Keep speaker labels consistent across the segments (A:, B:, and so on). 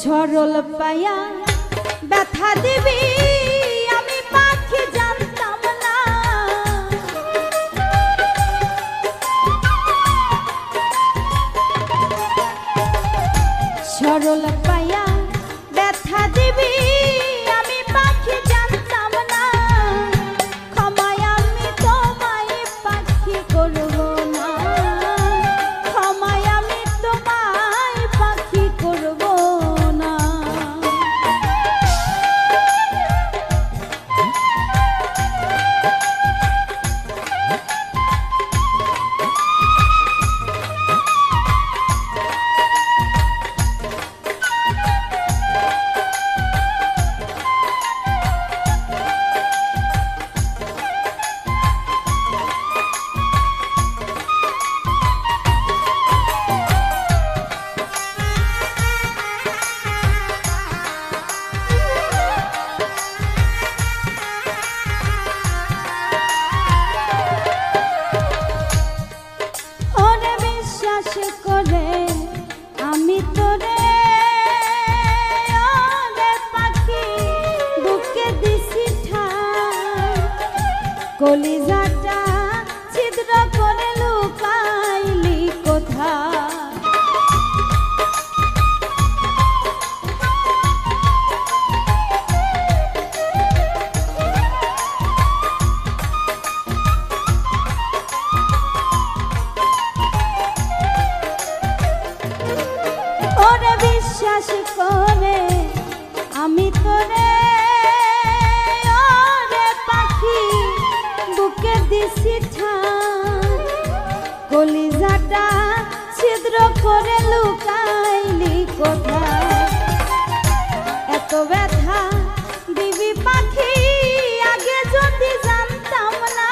A: সরল পায়া ব্যথা দিবি আমি পাখি জানতাম না। সরল পায়া ব্যথা দিবি আমি পাখি জানতাম না। ক্ষমায় আমি তোমায় পাখি করব না, ক্ষমায় আমি তোমায় পাখি করব না। কলিজাটা ছিদ্র করে লুকাইলি কোথায়? ওরে বিশ্বাস করে আমি তোরে দিছি ঠাই, কলিজাটা ছিদ্র করে লুকাইলি কোথায়? এত ব্যথা দিবি পাখি আগে যদি জানতাম না।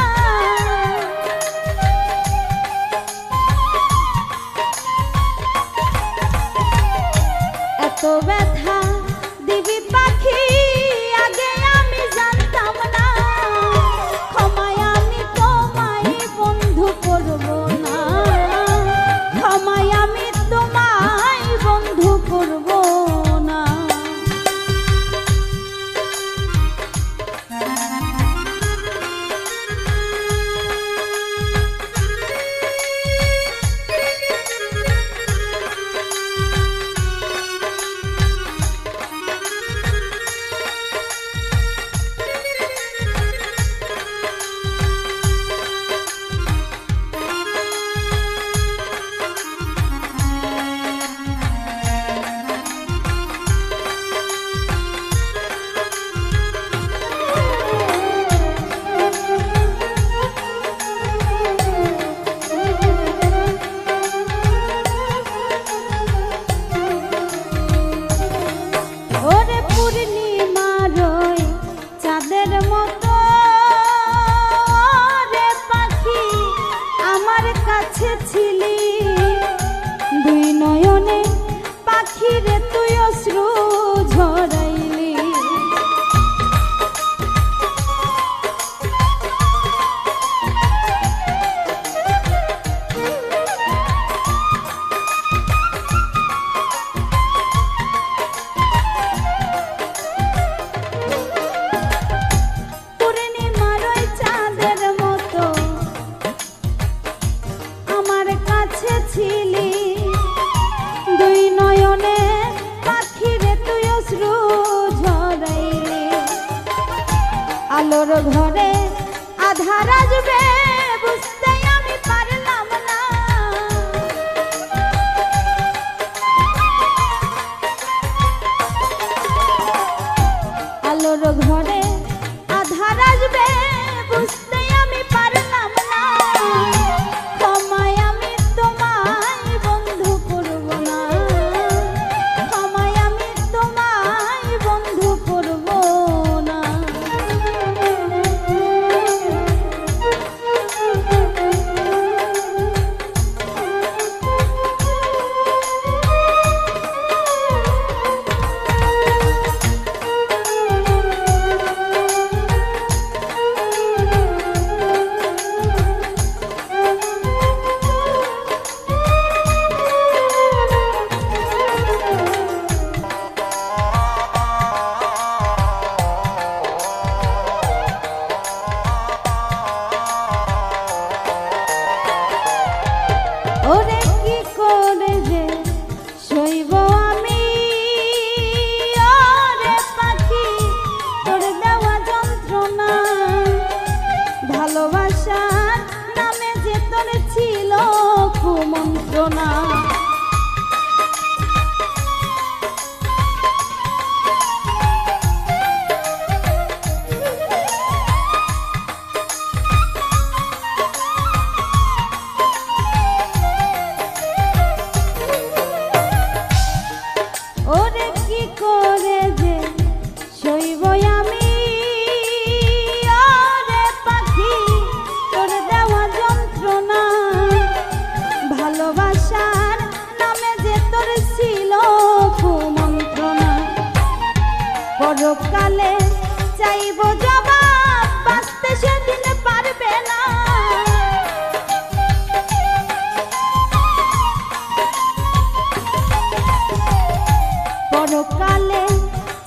A: এত ব্যথা দিবি পাখি আগে আমি জানতাম না। ক্ষমায় আমি তোমায় বন্ধু করব না, ক্ষমায় আমি তোমায় বন্ধু করব না। ছিলি দুই নয়নে পাখিরে তুই অশ্রু ঝরাইলি। পূর্ণিমার ওই চাঁদের মতো আমার কাছে ছিলি, দুই নয়নে পাখিরে তুই অশ্রু ঝরাইলি। আলোর ঘরে আধার আসবে বুঝতে আমি পারলাম না। আলোর ঘরে আধার আসবে বুঝতে আমি পারলাম না। ক্ষমায় আমি তোমায় বন্ধু করব না, ক্ষমায় আমি তোমায় বন্ধু করব না। যন্ত্রণা। ওরে কি করে যে সইব আমি, ওরে পাখি তোর দেওয়া যন্ত্রণা। ভালোবাসার নামে যে তোর ছিল কুমন্ত্রণা, পরকালে চাইব জবাব, বাঁচতে সেদিন পারবে না। পরকালে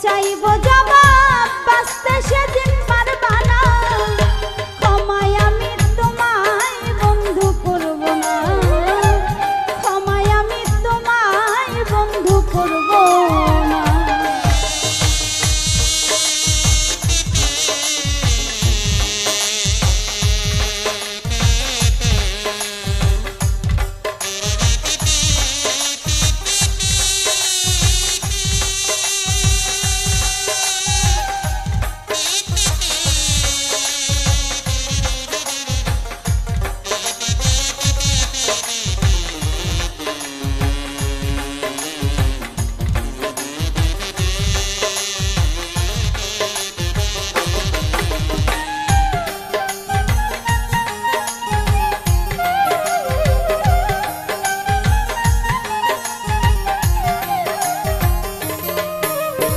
A: চাইব জবাব, বাঁচতে সেদিন পারবা না। ক্ষমায় আমি তোমায় বন্ধু করব না, ক্ষমায় আমি তোমায় বন্ধু করব না।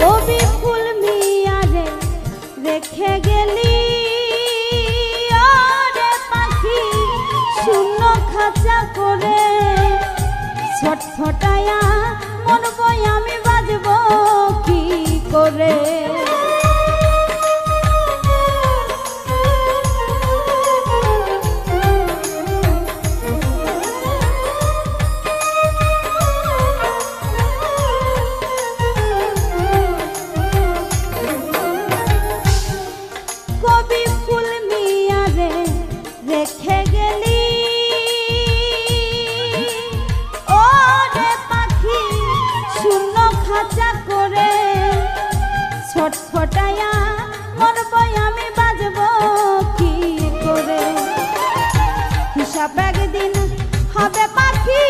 A: কবি ফুল মিয়ারে রেখে গেলি, ওরে পাখি শূন্য খাঁচা করে। ছটফটায়া মরবো আমি, বাজবো কি করে। কবি ফুল মিয়ারে রেখে গেলি, ওরে পাখি শূন্য খাঁচা করে। ছটফটায়া মরবো আমি, বাজবো কি করে। হিসাব একদিন হবে পাখি,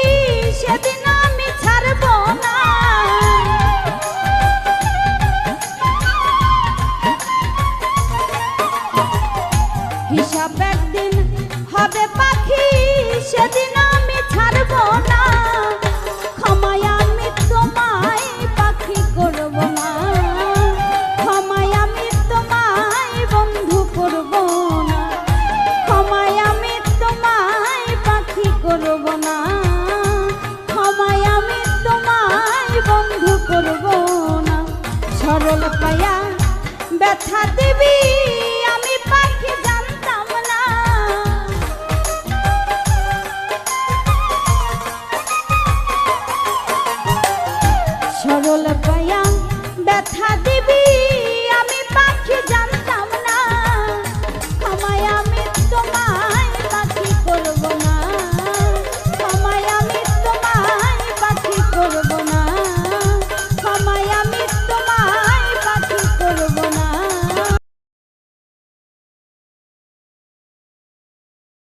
A: সেদিন আমি ছাড়বো না। হিসাব একদিন হবে পাখি, সেদিন আমি ছাড়ব না। ক্ষমায় আমি তোমায় পাখি করব না, ক্ষমায় আমি তোমায় বন্ধু করব না। ক্ষমায় আমি তোমায় পাখি করব না, ক্ষমায় আমি তোমায় বন্ধু করব না। সরল পায়া ব্যথা দিবি আমি পাখি জানতাম না। সরল পায়া ব্যথা দিবি আমি পাখি জানতাম